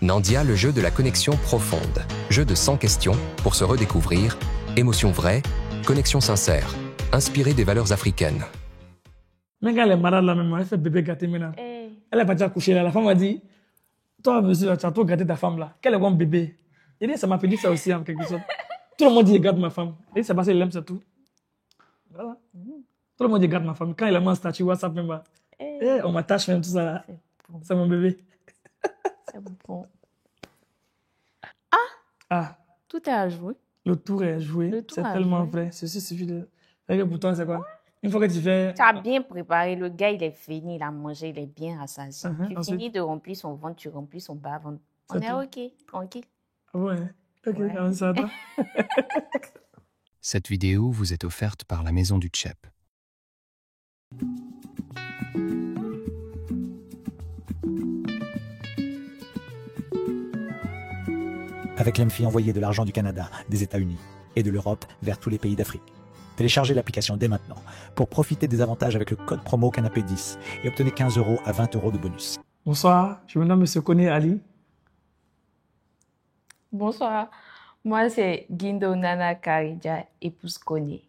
Nandia, le jeu de la connexion profonde. Jeu de 100 questions pour se redécouvrir. Émotion vraie, connexion sincère. Inspiré des valeurs africaines. Même quand elle est malade là, même, elle fait bébé gâté maintenant. Elle est partie accoucher là. La femme m'a dit, toi, monsieur, tu as trop gâté ta femme là. Quel est bon bébé? Il dit, ça m'a fait dire ça aussi en quelque sorte. Tout le monde dit, regarde ma femme. Il dit, c'est parce qu'il aime, c'est tout. Voilà. Tout le monde dit, regarde ma femme. Quand il a mon statut WhatsApp, même, on m'attache même tout ça là. C'est mon bébé. C'est bon. Ah, Tout est à jouer. le tour est joué. C'est tellement vrai. Ceci suffit de. Pour toi, c'est quoi? Une fois que tu fais. Tu as bien préparé. Le gars, il est fini, il a mangé, il est bien rassasié. Tu Ensuite, finis de remplir son ventre, tu remplis son bas-ventre. On C'est est tout. OK, tranquille. Ah ouais. Ok, Ouais. on ça attend. Cette vidéo vous est offerte par la Maison du Tchèp. Avec l'EMFI, envoyez de l'argent du Canada, des États-Unis et de l'Europe vers tous les pays d'Afrique. Téléchargez l'application dès maintenant pour profiter des avantages avec le code promo Canapé 10 et obtenez 15 € à 20 € de bonus. Bonsoir, je me nomme M. Koné Ali. Bonsoir. Moi, c'est Guindo Nana Karidja, épouse Koné.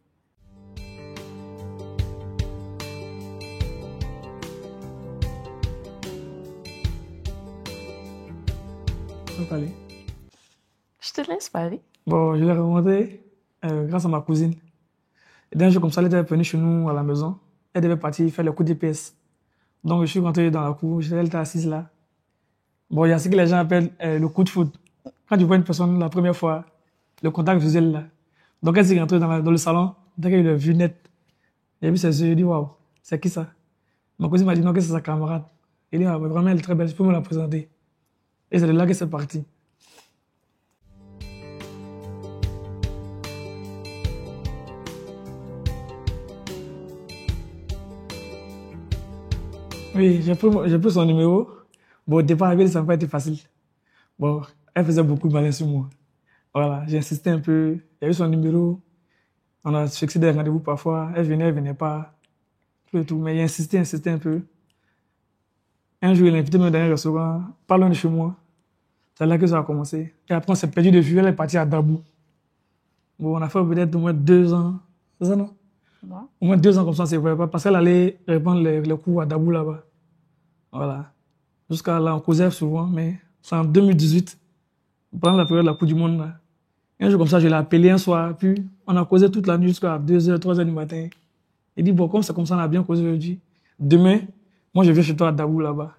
On peut aller. Je te laisse parler. Bon, je l'ai rencontrée grâce à ma cousine. Et d'un jour comme ça, elle était venue chez nous à la maison. Elle devait partir faire le coup d'EPS. Donc, je suis rentré dans la cour. Elle était assise là. Bon, il y a ce que les gens appellent le coup de foudre. Quand tu vois une personne la première fois, le contact visuel là. Donc, elle s'est rentrée dans le salon. Dès qu'elle a vu net, j'ai vu ses yeux. J'ai dit, waouh, c'est qui ça? Ma cousine m'a dit, non, que c'est sa camarade. Elle dit, ah, mais vraiment, elle est très belle. Je peux me la présenter. Et c'est de là que c'est parti. Oui, j'ai pris son numéro. Bon, au départ, avec elle, ça n'a pas été facile. Bon, elle faisait beaucoup de malin sur moi. Voilà, j'ai insisté un peu. Il y a eu son numéro. On a fixé des rendez-vous parfois. Elle venait pas. Tout et tout. Mais il a insisté un peu. Un jour, il a invité me dans un restaurant, pas loin de chez moi. C'est là que ça a commencé. Et après, on s'est perdu de vue. Elle est partie à Dabou. Bon, on a fait peut-être au moins 2 ans. C'est ça, non? Ouais. Au moins 2 ans comme ça, c'est vrai. Parce qu'elle allait répondre les cours à Dabou là-bas. Voilà. Jusqu'à là, on causait souvent, mais c'est en 2018, pendant la période de la Coupe du Monde. Là. Un jour comme ça, je l'ai appelé un soir, puis on a causé toute la nuit jusqu'à 2h, 3h du matin. Il dit, bon, comme c'est comme ça, on a bien causé aujourd'hui. Demain, moi, je viens chez toi à Dabou là-bas.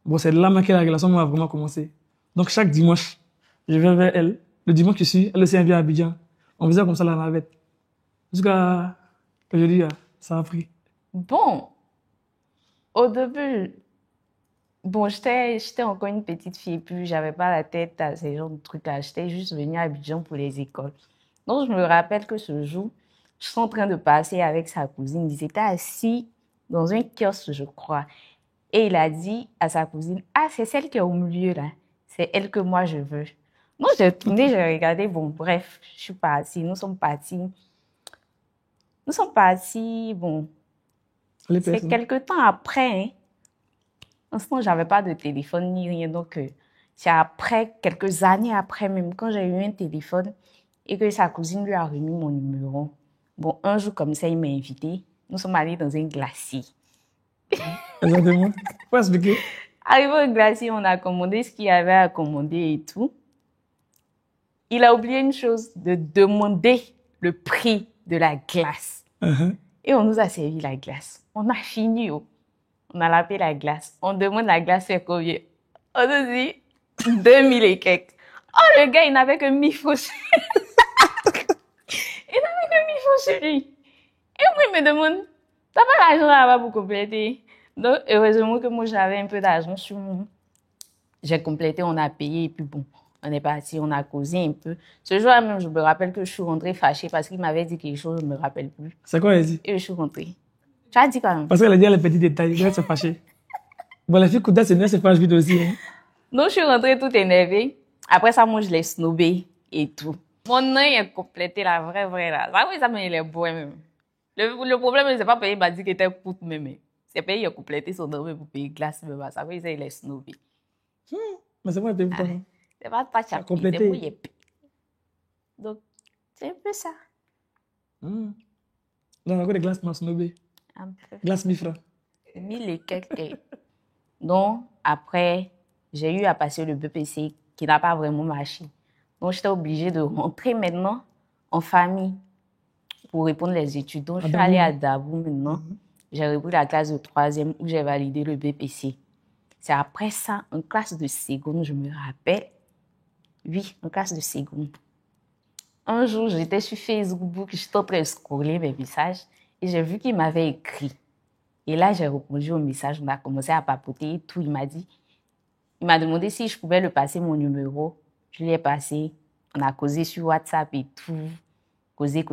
Bon, c'est là que la relation a vraiment commencé. Donc, chaque dimanche, je vais vers elle. Le dimanche qui suit, elle aussi vient à Abidjan. On faisait comme ça la navette. Jusqu'à aujourd'hui, ça a pris. Bon, au début, bon, j'étais encore une petite fille, puis j'avais pas la tête à ces genres de trucs-là. J'étais juste venue à Abidjan pour les écoles. Donc, je me rappelle que ce jour, je suis en train de passer avec sa cousine. Ils étaient assis dans un kiosque, je crois. Et il a dit à sa cousine, ah, c'est celle qui est au milieu là. C'est elle que moi je veux. Donc, j'ai tourné, j'ai regardé. Bon, bref, je suis partie. Nous sommes partis. Bon, c'est quelque temps après, hein. En ce moment, j'avais pas de téléphone ni rien. Donc, c'est après, quelques années après même, quand j'ai eu un téléphone et que sa cousine lui a remis mon numéro. Bon, un jour comme ça, il m'a invité. Nous sommes allés dans un glacier. Exactement. Faut expliquer. Arrivé au glacier, on a commandé ce qu'il y avait à commander et tout. Il a oublié une chose, de demander le prix de la glace. Et on nous a servi la glace. On a fini, oh. On a lapé la glace. On demande la glace, c'est combien? On nous dit 2000 et quelques. Oh, le gars, il n'avait que 1000 francs sur lui. Il n'avait que 1000 francs sur lui. Et moi, il me demande, t'as pas l'argent là-bas pour compléter? Donc, heureusement que moi, j'avais un peu d'argent sur moi. J'ai complété, on a payé, et puis bon, on est parti, on a causé un peu. Ce jour-là même, je me rappelle que je suis rentrée fâchée parce qu'il m'avait dit quelque chose, je ne me rappelle plus. C'est quoi, elle dit? Et je suis rentrée. Tu as dit quand même? Parce qu'elle a dit les petits détails, elle se fâcher. Bon, la fille Kouda, c'est bien, c'est fâche vite aussi. Hein. Donc, je suis rentrée toute énervée. Après ça, moi, je l'ai snobé et tout. Mon œil est complété, la vraie, là. Ça, oui, ça, mais il est beau, même. Le problème, c'est pas payer, il m'a dit qu'il était coûte, même. C'est payé, il a complété son nom pour payer glace, mais ça, oui, ça, il est snobé. Mais c'est moi qui paye pour toi. C'est pas toi qui as payé, c'est moi qui ai payé. Donc, c'est un peu ça. Donc, on a quoi des glaces Masnobe? Un peu. Glace 1000 francs. 1000 et quelques. Donc, après, j'ai eu à passer le BPC qui n'a pas vraiment marché. Donc, j'étais obligée de rentrer maintenant en famille pour répondre les études. Donc, je suis allée à Dabou maintenant. J'ai repris la classe de 3e où j'ai validé le BPC. C'est après ça, en classe de seconde, je me rappelle. Oui, en classe de seconde. Un jour, j'étais sur Facebook, j'étais en train de scroller mes messages et j'ai vu qu'il m'avait écrit. Et là, j'ai répondu au message, on a commencé à papoter et tout. Il m'a demandé si je pouvais lui passer mon numéro. Je lui ai passé. On a causé sur WhatsApp et tout. Causé.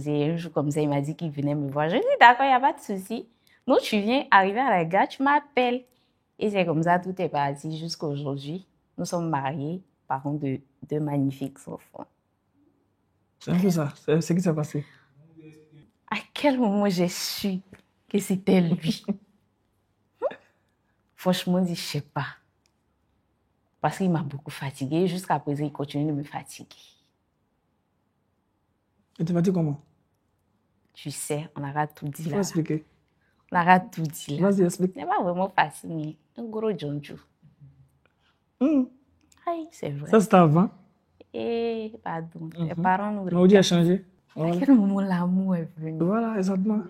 Et un jour comme ça, il m'a dit qu'il venait me voir. Je lui ai dit, d'accord, il n'y a pas de souci. Donc, tu viens arriver à la gare, tu m'appelles. Et c'est comme ça, tout est parti jusqu'à aujourd'hui. Nous sommes mariés, parents de 2 magnifiques enfants. C'est un peu ça. C'est ce qui s'est passé. À quel moment j'ai su que c'était lui? Franchement, je ne sais pas. Parce qu'il m'a beaucoup fatiguée. Jusqu'à présent, il continue de me fatiguer. Et tu m'as dit comment? Tu sais, on aura tout dit là. Faut expliquer. On aura tout dit là. Vas-y, explique. C'est pas vraiment facile. Un gros jonjo. Aïe, c'est vrai. Ça, c'était avant. Eh, pardon. Les parents nous Maudit a changé. À quel moment l'amour est venu? Voilà, exactement.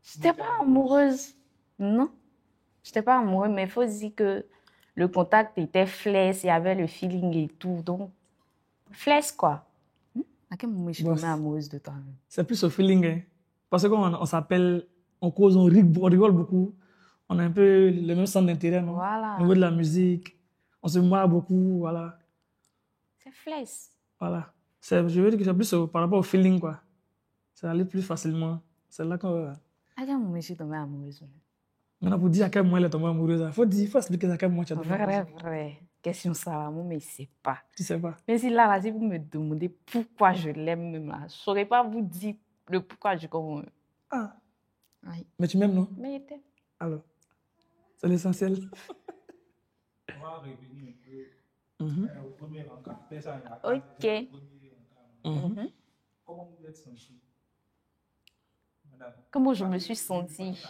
J'étais pas amoureuse. Non. J'étais pas amoureuse, mais il faut dire que le contact était flex, il y avait le feeling et tout. Donc, flex quoi. À quel moment je suis tombée amoureuse de toi? C'est plus au feeling. Hein. Parce qu'on s'appelle, on cause, on rigole beaucoup. On a un peu le même centre d'intérêt, non? Voilà. Au niveau de la musique. On se marre beaucoup, voilà. C'est flex. Voilà. Je veux dire que c'est plus par rapport au feeling, quoi. Ça allait plus facilement. C'est là qu'on... À quel moment je suis tombée amoureuse? Maintenant, pour dire à quel moment elle est tombée amoureuse, il faut expliquer à quel moment tu es tombée amoureuse. Vrai. Question Salamon, mais je ne sais pas. Tu sais pas. Mais si là, si vous me demandez pourquoi je l'aime, même là, je ne saurais pas vous dire le pourquoi je commence. Ah. Oui. Mais tu m'aimes, non? Mais il était. Alors, c'est l'essentiel. On va revenir un peu au premier rencontre. Ok. Comment vous êtes sentie, madame? Comment je me suis sentie?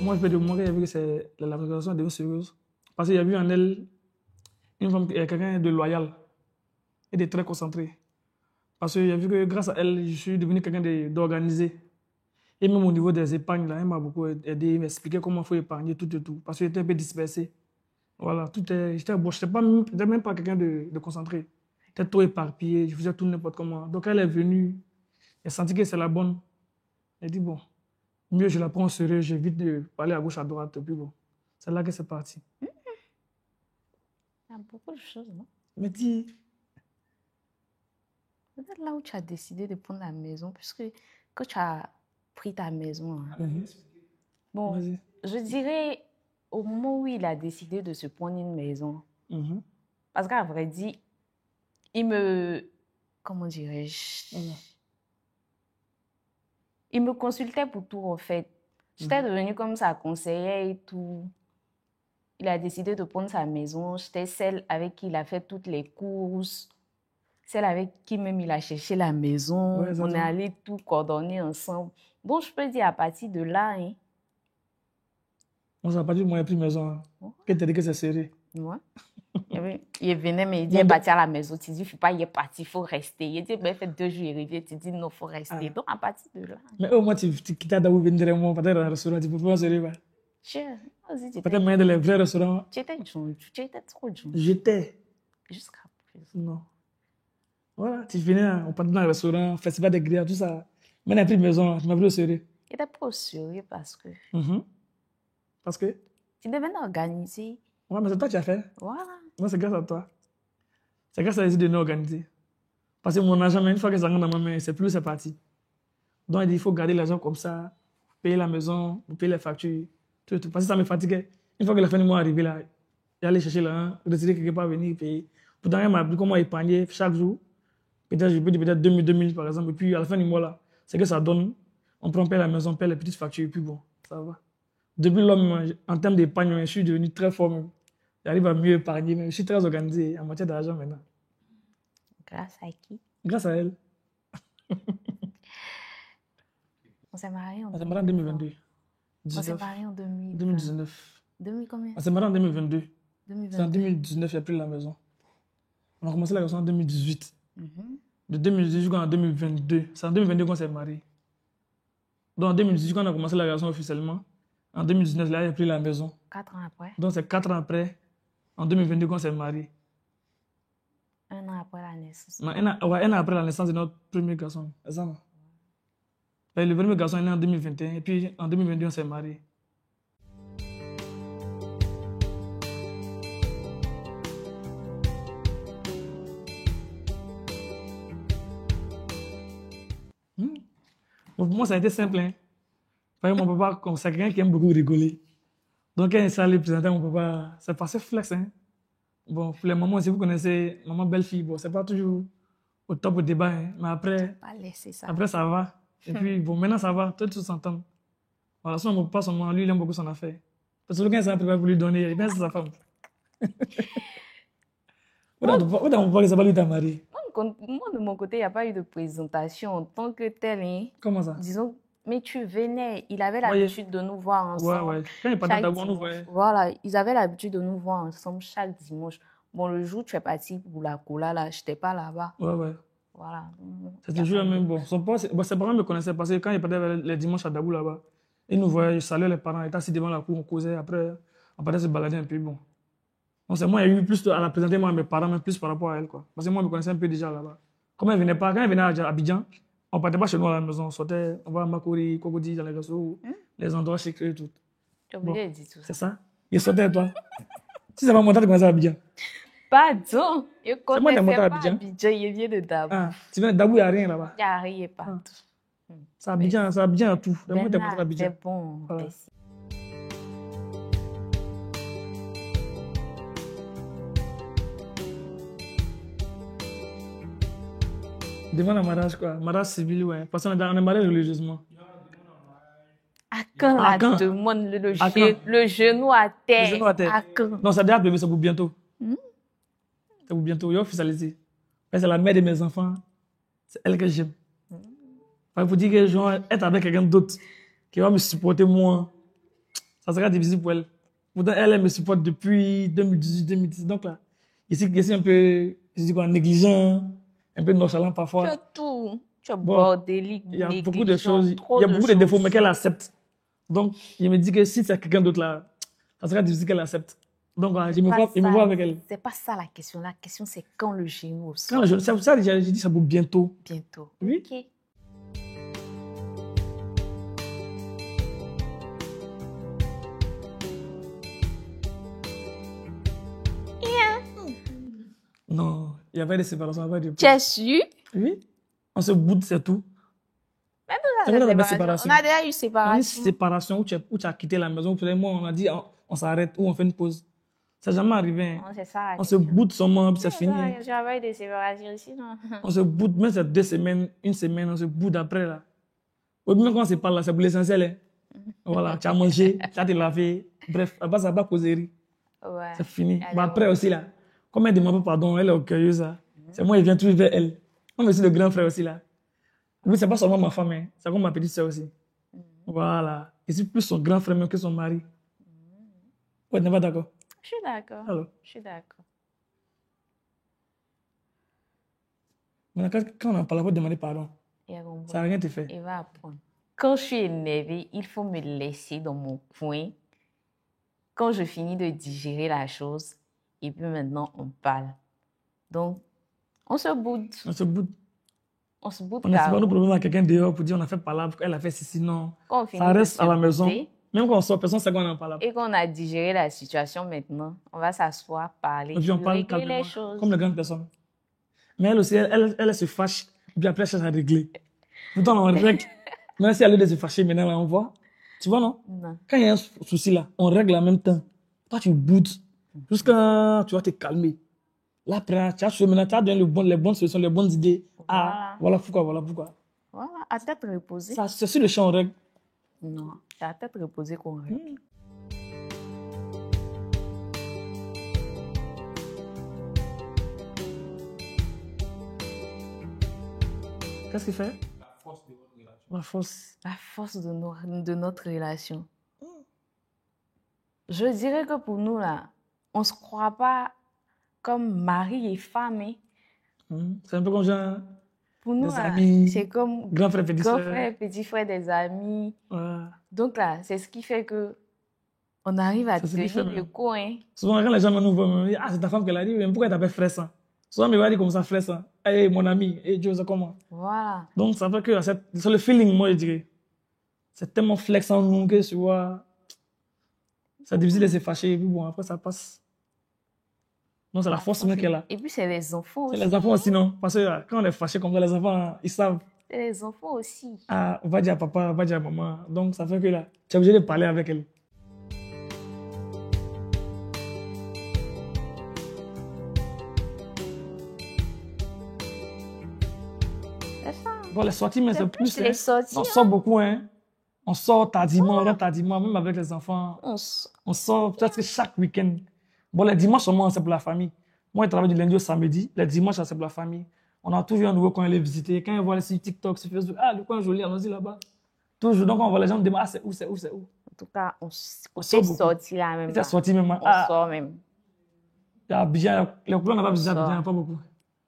Moi, je peux demander que c'est la relation devient sérieuse. Parce qu'il y a vu en elle une femme, quelqu'un de loyal et de très concentré. Parce qu'il y a vu que grâce à elle, je suis devenu quelqu'un d'organisé. Et même au niveau des épargnes, là, elle m'a beaucoup aidé, il m'a expliqué comment il faut épargner, tout et tout. Parce que j'étais un peu dispersé. Voilà, j'étais même pas quelqu'un de concentré. J'étais trop éparpillé, je faisais tout n'importe comment. Donc elle est venue, elle a senti que c'est la bonne. Elle dit, bon, mieux je la prends au sérieux, j'évite de parler à gauche, à droite. Et puis bon, c'est là que c'est parti. Il y a beaucoup de choses, non? Mais dis... Peut-être là où tu as décidé de prendre la maison, puisque quand tu as pris ta maison, hein, bon, je dirais au moment où il a décidé de se prendre une maison, parce qu'à vrai dire, il me, comment dirais-je, il me consultait pour tout en fait. J'étais devenue comme sa conseillère et tout. Il a décidé de prendre sa maison. J'étais celle avec qui il a fait toutes les courses. Celle avec qui même il a cherché la maison. Ouais, on est allé tout coordonner ensemble. Donc, je peux dire à partir de là... Hein, on s'est parti de moi, il n'y a plus de maison. Hein. Ouais. Qu'est-ce que tu as dit que c'est serré? Ouais. Il venait, mais il dit, il est parti à la maison. Tu dis, il ne faut pas, il est parti, il faut rester. Il dit, ben, il fait 2 jours, il revient. Tu dis, non, il faut rester. Ah. Donc, à partir de là... Mais au moins, tu quittes à Dabou, venir moi, peut-être dans un restaurant, tu peux pas serrer. Peut-être moyen de les vrais restaurants. Tu étais trop dur. J'étais. Jusqu'à présent. Non. Voilà, tu venais, on partait dans le restaurant, festival des grillades, tout ça. Mais il n'y a plus de maison, tu m'as pris au sérieux. Il était pas au sérieux parce que... Parce que? Tu devais organiser. Ouais, mais c'est toi qui as fait. Voilà. Moi, c'est grâce à toi. C'est grâce à l'idée de nous organiser. Parce que mon argent, une fois que ça rentre dans ma main, c'est plus, c'est parti. Donc, il dit, il faut garder l'argent comme ça, payer la maison, payer les factures, tout. Parce que ça me fatiguait. Une fois que la fin du mois est arrivée là, j'allais chercher l'argent, retirer quelque part, venir payer. Pourtant, il m'a appris comment épargner chaque jour. Peut-être, je peux dire peut-être 2000 par exemple. Et puis, à la fin du mois, là, c'est que ça donne. On prend paie la maison, on paie les petites factures, et puis bon, ça va. Depuis l'homme, en termes d'épargne, je suis devenu très fort. Même. J'arrive à mieux épargner, mais je suis très organisé en matière d'argent maintenant. Grâce à qui? Grâce à elle. On s'est marié en 2022. On s'est marié en 2019. 2000 combien? On s'est marié en 2022. 2022. C'est en 2019 qu'il n'y a plus la maison. On a commencé la relation en 2018. De 2018 jusqu'en 2022. C'est en 2022 qu'on s'est marié. Donc en 2018, quand on a commencé la relation officiellement, en 2019, là, il n'y a plus la maison. 4 ans après? Donc c'est 4 ans après, en 2022, qu'on s'est marié. 1 an après la naissance. Un an après la naissance de notre premier garçon. C'est ça, non? Le premier garçon est né en 2021 et puis en 2022, on s'est marié. Bon, pour moi, ça a été simple. Hein. Par exemple, mon papa, c'est quelqu'un qui aime beaucoup rigoler. Donc, quand il s'est allé présenter mon papa, c'est passé flex. Hein. Bon, pour les mamans, si vous connaissez maman belle-fille, bon, c'est pas toujours au top au débat. Hein. Mais après, après, ça va. Et puis, bon, maintenant, ça va. Tout s'entend. Voilà, son mon papa, lui, il aime beaucoup son affaire. Parce que quand il s'est préparé pour lui donner, bien, c'est sa femme. Où dans mon papa, il s'est pas lui t'a marié? Moi, de mon côté, il n'y a pas eu de présentation en tant que tel. Hein. Comment ça? Disons, mais tu venais, il avait l'habitude de nous voir ensemble. Ouais. Quand il partait d'abord, nous voyait. Voilà, ils avaient l'habitude de nous voir ensemble chaque dimanche. Bon, le jour où tu es parti pour la cola, là, je n'étais pas là-bas. Ouais. Voilà. C'était toujours même bon. Ses parents me connaissaient parce que quand il partait les dimanches à Dabou là-bas, ils nous voyaient, ils saluaient les parents, ils étaient assis devant la cour, on causait. Après, on partait se balader un peu. Bon. Donc, c'est moi, il y a eu plus à la présenter moi à mes parents, mais plus par rapport à elle. Quoi. Parce que moi, je me connaissais un peu déjà là-bas. Quand elle venait à Abidjan, on ne partait pas chez nous à la maison. On sortait, on va à Makori, Kokodi, dans les réseaux, les endroits secrets et tout. Tu as oublié de dire tout ça. C'est ça. Il sortait, toi. Si ça va monter, tu commences à Abidjan. Pardon. Je connais pas Abidjan. Il vient de Dabou. Ah, tu viens de Dabou, il n'y a rien là-bas. Il n'y a rien partout. C'est Abidjan à tout. C'est bon. Voilà. Devant le mariage, quoi. Mariage civil, ouais. Parce qu'on est marié religieusement. À quand la demande le genou à terre? Le genou à terre. À quand? Non, ça a déjà prévu, c'est pour bientôt. C'est pour bientôt. Il a officialisé. C'est la mère de mes enfants. C'est elle que j'aime. Il faut dire que je vais être avec quelqu'un d'autre qui va me supporter moi. Ça sera difficile pour elle. Pourtant, elle me supporte depuis 2018-2010. Donc là, ici un peu, je dis quoi, négligent. Un peu nonchalant parfois. Tu as tout. Tu as bordélique, il y a beaucoup de choses. Il y a beaucoup de défauts, mais qu'elle accepte. Donc, je me dis que si c'est quelqu'un d'autre là, ça sera difficile qu'elle accepte. Donc, je me vois avec elle. C'est pas ça la question. La question, c'est quand le genou aussi. C'est pour ça que j'ai dit ça pour bientôt. Bientôt. Oui. Ok. Non, il y avait des séparations. Tu es sûr? Oui. On se boude, c'est tout. Mais on a déjà eu séparation. Une séparation où tu as quitté la maison. Moi, on a dit on s'arrête ou on fait une pause. Ça n'est jamais arrivé. Non, c'est ça. On se boude seulement, puis c'est fini. J'avais eu des séparations ici, non? On se boude, même c'est 2 semaines, 1 semaine, on se boude après là. Ou même quand on se parle là, c'est pour l'essentiel. Hein. Voilà, tu as mangé, tu as te lavé. Bref, à bas, ça va causerie. Ouais. C'est fini. Mais après aussi là, comme elle demande pardon, elle est orgueilleuse. C'est moi, il vient toujours vers elle. Comme aussi le grand frère aussi là. Oui, c'est pas seulement ma femme, hein. C'est comme ma petite soeur aussi. Voilà. Et c'est plus son grand frère même que son mari. Ouais, tu n'es pas d'accord? Je suis d'accord. Alors. Je suis d'accord. Maintenant, quand on en parle, on va demander pardon. Ça n'a rien été fait. Il va apprendre. Quand je suis énervée, il faut me laisser dans mon coin. Quand je finis de digérer la chose, et puis maintenant, on parle. Donc, on se boude. On se boude. On se boude. On n'essaie pas nos problèmes à quelqu'un dehors pour dire on a fait palabre, elle a fait ceci, non. Ça reste à la maison. Même quand on sort, personne ne sait qu'on en parle. Et qu'on a digéré la situation maintenant, on va s'asseoir, parler, et puis on parle calmement, les choses. Comme les grandes personnes. Mais elle aussi, elle se fâche, et puis après elle cherche à régler. Pourtant, on règle. Même si elle est de se fâcher, maintenant, là, on voit. Tu vois, non? Non. Quand il y a un souci là, on règle en même temps. Toi, tu boudes jusqu'à tu vas te calmer. Là, après, tu as choisi, maintenant, tu as donné les bonnes solutions, les bonnes idées. Voilà. Ah, voilà pourquoi, voilà pourquoi. Voilà, à tête reposée. Ça, c'est sur le champ, on règle. Non, c'est à tête reposée qu'on règle. Qu'est-ce qu'il fait? La force de votre relation. La force. La force de notre relation. Je dirais que pour nous, là, on ne se croit pas comme mari et femme. Hein. C'est un peu comme genre, Pour nous, des là, amis, c'est comme grand frère, petit grand frère. frère, petit frère, des amis. Ouais. Donc là, c'est ce qui fait que on arrive à C'est ce qui fait, tenir le même. coup. Hein. Souvent, quand les gens me nous voient, ils me disent, ah, c'est ta femme qu'elle a dit, mais pourquoi elle t'appelle frère ça? Souvent, ils me disent comme ça, frère ça. Hey, mon ami, hey, Dieu, c'est comment? Voilà. Donc, ça fait que c'est le feeling, moi, je dirais. C'est tellement flex en nous que, tu vois, c'est difficile de se fâcher, et puis bon, après, ça passe. Donc, c'est la force même qu'elle a. Et puis, c'est les enfants C'est aussi. les enfants aussi, non? Parce que quand on est fâché comme ça, les enfants, ils savent. C'est les enfants aussi. Ah, on va dire à papa, on va dire à maman. Donc, ça fait que là, tu es obligé de parler avec elle. C'est ça. Bon, les sorties, mais c'est plus. les sorties. On sort beaucoup, hein. On sort tardivement, on rentre tardivement, même avec les enfants. On sort peut-être que chaque week-end. Bon, les dimanches, seulement, c'est pour la famille. Moi, je travaille du lundi au samedi. Les dimanches, c'est pour la famille. On a toujours un nouveau coin à aller visiter. Quand ils voient sur TikTok, sur Facebook, ah, le coin joli, allons-y là-bas. Toujours. Donc, on voit les gens me demander, ah, c'est où, c'est où, c'est où. En tout cas, on sort s'est beaucoup. sorti là même. C'est sorti même. On sort même. Abidjan, les couleurs, on n'a pas besoin d'Abidjan, pas beaucoup.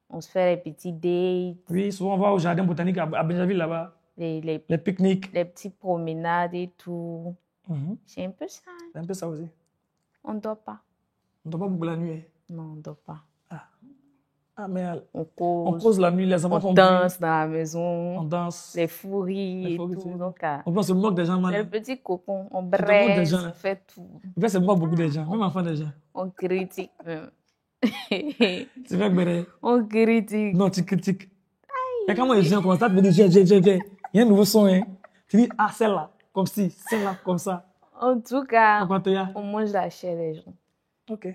On se fait les petits dates. Oui, souvent, on va au jardin botanique à Benjaville là-bas. Les pique-niques. Les petites promenades et tout. C'est un peu ça. C'est un peu ça aussi. On ne dort pas. On ne dort pas beaucoup la nuit. Non, on ne dort pas. Ah, mais on cause la nuit, les enfants on danse dans la maison. On danse. Les fourris et tout. Donc, on se moque des gens. C'est le petit cocon. On braise, on fait tout. En fait, c'est moi beaucoup de gens, même enfants des gens. On critique même. Tu fais que on critique. Non, tu critiques. Et quand moi, les gens commencent à te dire, il y a un nouveau son, hein. Tu dis, ah, celle-là, comme si, celle-là, comme ça. En tout cas, on mange la chair des gens. Ok.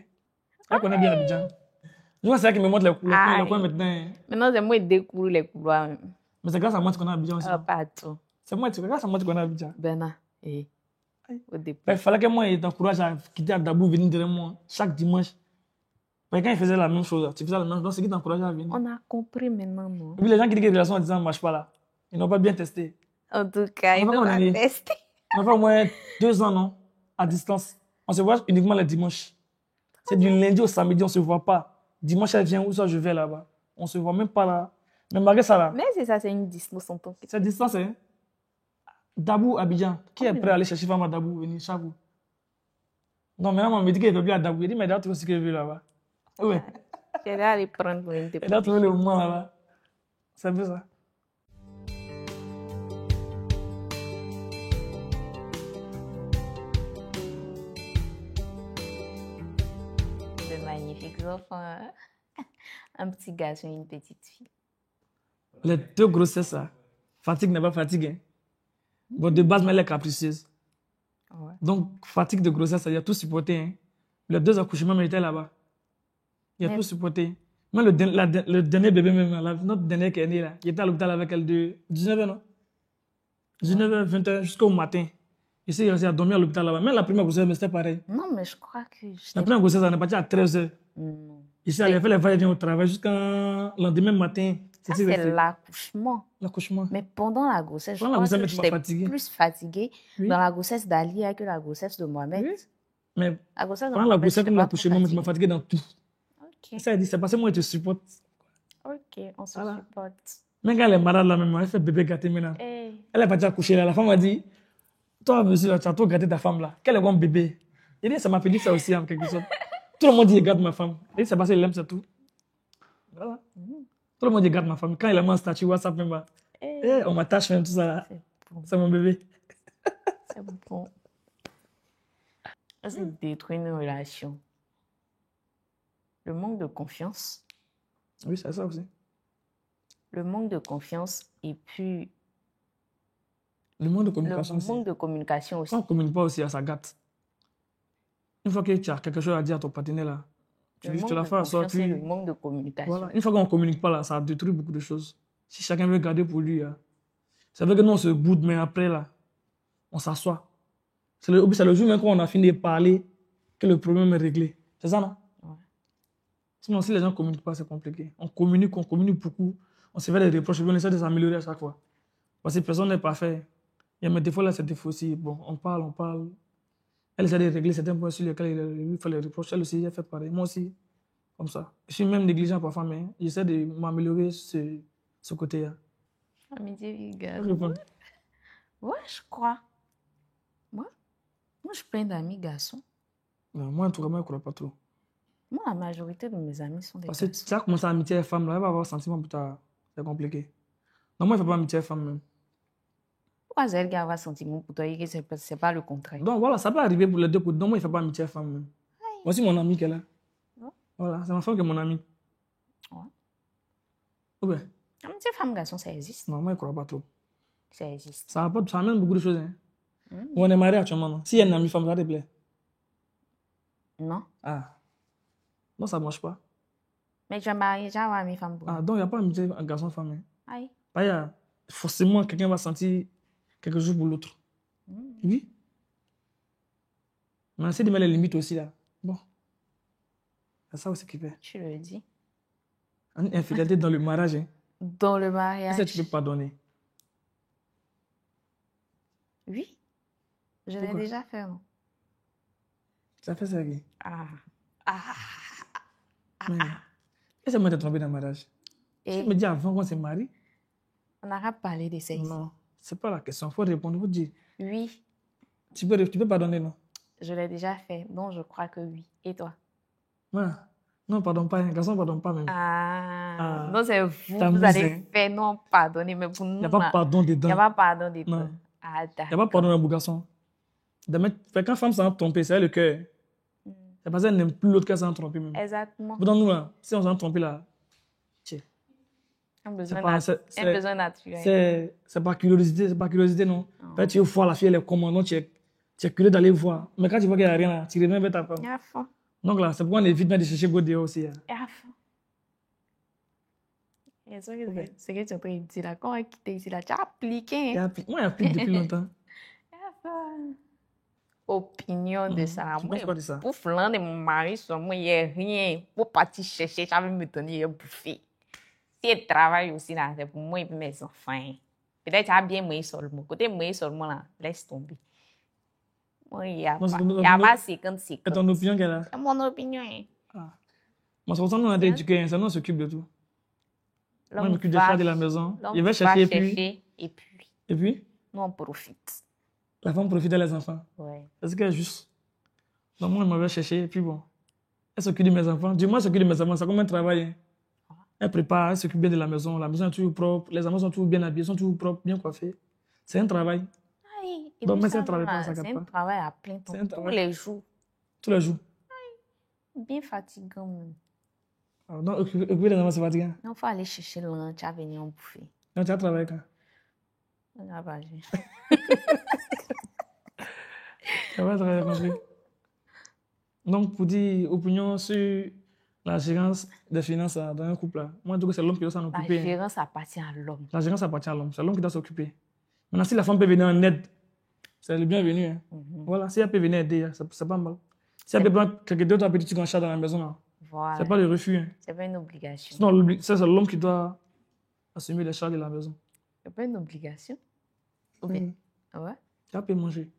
Elle connaît bien Abidjan. Je vois, c'est elle qui me montre les coins maintenant. Maintenant, c'est moi qui découvre les couloirs même. Mais c'est grâce à moi que tu connais Abidjan aussi. Pas tout. C'est grâce à moi que tu connais Abidjan. Ben, au début. Il fallait que moi, je t'encourage à quitter Adabou, venir derrière moi, chaque dimanche. Mais quand il faisait la même chose, tu faisais la même chose, donc c'est qui t'encourageait à venir. On a compris maintenant, non? Et puis les gens qui disent que les relations à 10 ans ne marchent pas là, ils n'ont pas bien testé. En tout cas, ils n'ont pas testé. On a fait au moins 2 ans, non? À distance. On se voit uniquement les dimanches. C'est du lundi au samedi, on ne se voit pas. Dimanche, elle vient, où ça, je vais là-bas. On ne se voit même pas là. Mais malgré ça là. Mais c'est ça, c'est une distance en tant que. C'est distance, hein? Dabou, Abidjan. Qui est prêt à aller chercher femme à Dabou, venir chaque jour? Non, mais maman me dit qu'elle ne veut plus à Dabou. Elle dit, mais d'ailleurs, tu vois ce qu'elle veut là-bas. Oui. Elle va aller prendre une Elle a trouvé le moment là-bas. C'est un peu ça. De magnifiques enfants. Un petit garçon et une petite fille. Les 2 grossesses, ça. Fatigue n'est pas fatiguée. Bon, de base, mais elle est capricieuse. Ouais. Donc, fatigue de grossesse, il y a tout supporté. Hein. Les 2 accouchements, mais étaient là-bas. Il y a tout supporté. Même le dernier bébé, même, notre dernier qui est né, là, il était à l'hôpital avec elle de 19h, non? 19h, 20h, jusqu'au matin. Il s'est resté à dormir à l'hôpital là-bas. Même la première grossesse, mais c'était pareil. Non, mais je crois que. La première grossesse, elle est partie à 13h. Ici, elle a fait les va-et-vient au travail jusqu'à le lendemain matin. C'est l'accouchement. L'accouchement. Mais pendant la grossesse, je crois que j'étais plus fatiguée dans la grossesse d'Alia que la grossesse de Mohamed. Oui. Mais pendant la grossesse comme l'accouchement, je me fatiguée dans tout. Okay. Ça, elle dit, c'est parce que moi, je te supporte. Ok, on se supporte. Même quand elle est malade, là, même, elle fait bébé gâté maintenant. Hey. Elle est partie accoucher là. La femme a dit, toi, monsieur, là, tu as trop gâté ta femme là. Quel est bon bébé? Il dit, ça m'a fait dire ça aussi, en quelque sorte. Tout le monde dit, gâte ma femme. Il dit, c'est parce qu'il aime, c'est tout. Voilà. Tout le monde dit, gâte ma femme. Quand il a mon statut WhatsApp, même, bah, on m'attache même tout ça là. C'est mon bébé. C'est bon. Ça, c'est détruire une relation. Le manque de confiance. Oui, c'est ça aussi. Le manque de confiance et puis... Le manque de communication aussi. Le manque de communication aussi. Quand on ne communique pas aussi, ça gâte. Une fois que tu as quelque chose à dire à ton partenaire, là, Tu te la fais asseoir, c'est le manque de communication. Voilà. Une fois qu'on ne communique pas, là, ça détruit beaucoup de choses. Si chacun veut garder pour lui, ça veut que nous, on se boude, mais après, là, on s'assoit. C'est le jour même quand on a fini de parler que le problème est réglé. C'est ça, non? Ouais. Sinon, si les gens ne communiquent pas, c'est compliqué. On communique beaucoup. On se fait des reproches, on essaie de s'améliorer à chaque fois. Parce que personne n'est parfait. Il y a mes défauts là, c'est des défauts aussi. Bon, on parle. Elle essaie de régler certains points sur lesquels il lui fait les reproches. Elle aussi, elle fait pareil. Moi aussi, comme ça. Je suis même négligent parfois, mais j'essaie de m'améliorer ce côté-là. Amitié végane. Ouais, je crois. Moi, je suis plein d'amis garçons. Non, moi, en tout cas, moi, je ne crois pas trop. Moi, la majorité de mes amis sont des Parce garçons. que tu as commencé à amitié femme, là, elle va avoir sentiment plus tard. C'est compliqué. Non, moi, je ne fais pas amitié femme même. Pourquoi c'est elle qui a un sentiment pour toi et que c'est pas le contraire? Donc voilà, ça peut arriver pour les deux côtés. Donc moi, il ne fait pas amitié femme même. Moi aussi, mon ami qui est là. Ouais. Voilà, c'est ma femme qui est mon ami. Ouais. Ok. Amitié femme-garçon, ça existe. Non, moi, je ne crois pas trop. Ça existe. Ça amène beaucoup de choses. Hein. On est mariés actuellement. Non? Si y a une amie femme, ça te plaît? Non. Ah. Non, ça ne marche pas. Mais tu es marié, j'ai avoir mes femmes. Ah, donc il n'y a pas amitié garçon-femme. Hein. Aïe. Bah, forcément, quelqu'un va sentir quelque chose pour l'autre. Oui. Mais on essaie de mettre les limites aussi là. Bon. C'est ça aussi qui fait. Tu le dis. Une infidélité dans le mariage. Hein. Dans le mariage. Est-ce que tu peux pardonner? Oui. Je l'ai Pourquoi? déjà fait, non? Ça fait ça, Guy. Mais est-ce que moi t'es trompé dans le mariage? Et Tu me dis avant qu'on se marie? on n'a pas parlé de ça ici. Non, c'est pas la question. Il faut répondre. Il faut dire. Oui. Tu peux pardonner, non? Je l'ai déjà fait, donc je crois que oui. Et toi? Ouais. Non, pardonne pas. Un garçon ne pardonne pas même. Ah. Donc c'est vous t'amuses, allez hein. faire non pardonner, mais pour nous, Il n'y a pas de pardon il n'y dedans. a pas pardon des Non. deux. Ah, Il n'y a pas de pardon dans le garçon. Quand femme s'en tromper, c'est le cœur. C'est parce qu'elle n'aime plus l'autre qu'elle s'en tromper même. Exactement. Pourtant, nous, là, si on s'en trompé là, Un besoin, c'est un besoin naturel. c'est pas curiosité, non. Peut-être tu veux voir la fille, elle est comment, non, tu es curieux d'aller voir. Mais quand tu vois qu'il n'y a rien là, tu reviens vers ta femme. À fond. Donc là, c'est pourquoi on évite même de chercher beau dehors aussi. Hein. À fond. Et c'est ce que tu es en train de dire là, quand on a quitté ici là, tu as appliqué. Hein? Moi, j'applique depuis longtemps. Opinion de ça. Tu penses quoi de ça? Pour flan de mon mari sur moi, il n'y a rien. Pour partir chercher, j'avais me donner à bouffer. Si elle travaille aussi là, c'est pour moi et mes enfants. Peut-être tu as bien moi seulement. Côté moi seulement là, laisse tomber. Moi, il y a pas 50. C'est ton opinion qu'elle a? C'est mon opinion. Hein. Ah. Moi, c'est nous on a été éduqués, ça nous on s'occupe de tout. Moi, je m'occupe des choses de la maison. Il va chercher et puis? Nous on profite. La femme profite des enfants. Ouais. Est-ce qu'elle est juste? Donc moi, elle m'avait cherché et puis bon. Elle s'occupe de mes enfants. Du moins, elle s'occupe de mes enfants. C'est comme un travail. Hein. Elle prépare, elle s'occupe bien de la maison. La maison est toujours propre. Les enfants sont toujours bien habillés, sont toujours propres, bien coiffés. C'est un travail. Aïe. Et Donc, puis mais c'est un travail pas, ça c'est capte un pas. travail à plein temps. Tous les jours. Tous les jours. Aïe. Bien fatigant même. Alors, donc, occuper les enfants, c'est fatigant. Il faut aller chercher le lunch à venir en bouffer. Donc, tu as travaillé quand? On n'a pas vu. Ça va très compris. Donc, pour dire opinion sur la gérance des finances dans un couple, là, moi, je trouve que c'est l'homme qui doit s'en La occuper. gérance appartient à l'homme. La gérance appartient à l'homme. C'est l'homme qui doit s'occuper. Maintenant, si la femme peut venir en aide, c'est le bienvenu. Hein. Voilà, si elle peut venir aider, c'est pas mal. Si elle peut prendre quelques deux, trois petits trucs en charge dans la maison, là, Voilà. c'est pas le refus. Hein. C'est pas une obligation. Sinon, c'est l'homme qui doit assumer les charges de la maison. C'est pas une obligation. Ouais. Tu peux manger.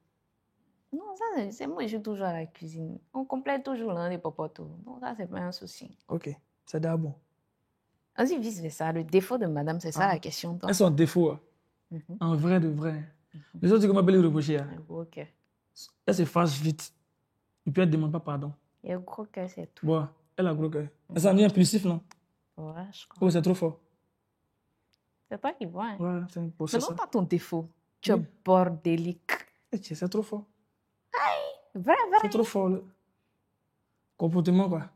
Non, ça, c'est moi, je suis toujours à la cuisine. On complète toujours l'un des popotos. Donc, ça, c'est pas un souci. Ok, c'est d'abord bon. On dit vice-versa. Le défaut de madame, c'est ça la question. Toi. Elles sont défauts. Hein. En vrai de vrai. Les autres, comment les reprocher? Hein. Un gros cœur. Elle se fâche vite. Et puis elle ne demande pas pardon. Et un gros cœur, c'est tout. Bon, elle a un gros cœur. Elle s'en vient impulsif, non? Ouais, je crois. Oh, c'est trop fort. C'est toi qui vois. Hein. Ouais, c'est Mais ça. non, pas ton défaut. Tu es bordélique. C'est trop fort. Vrai. C'est trop fort. Le comportement, quoi.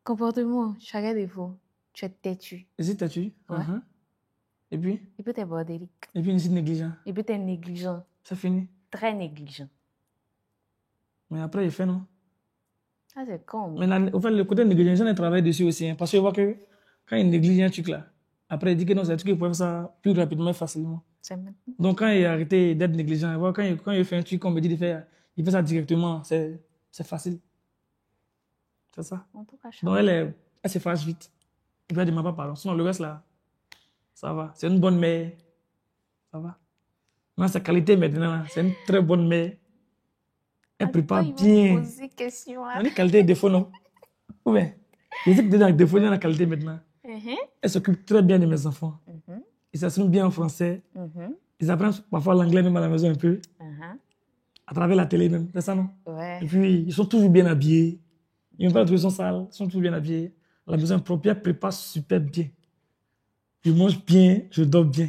Comportement, chaque défaut. Tu es têtu. Ici, t'as-tu? Ouais. Et puis? Et puis, tu es bordélique. Et puis, ici, négligent. Et puis, tu es négligent. C'est fini. Très négligent. Mais après, il fait, non? Ah, c'est con. Maintenant, au fait, le côté négligence, j'en ai travaillé dessus aussi. Hein, parce que je vois que quand il néglige un truc là, après il dit que non, c'est un truc qu'il peut faire ça plus rapidement et facilement. Donc quand il a arrêté d'être négligent, quand il fait un truc qu'on me dit de faire, il fait ça directement, c'est facile. C'est ça. Donc elle s'efface vite. Il va dire ma papa, sinon le reste là, ça va. C'est une bonne mère. Ça va. Maintenant, sa qualité maintenant, c'est une très bonne mère. Elle prépare bien. On dit qualité et défaut, non? Oui. Je sais que dans le défaut, il y a la qualité maintenant. Elle s'occupe très bien de mes enfants. Ils s'assument bien en français. Ils apprennent parfois l'anglais même à la maison un peu. À travers la télé même. C'est ça, non? Ouais. Et puis, ils sont toujours bien habillés. Ils n'ont pas de trucs sales. Ils sont toujours bien habillés. La maison est propre. Elle prépare super bien. Je mange bien, je dors bien.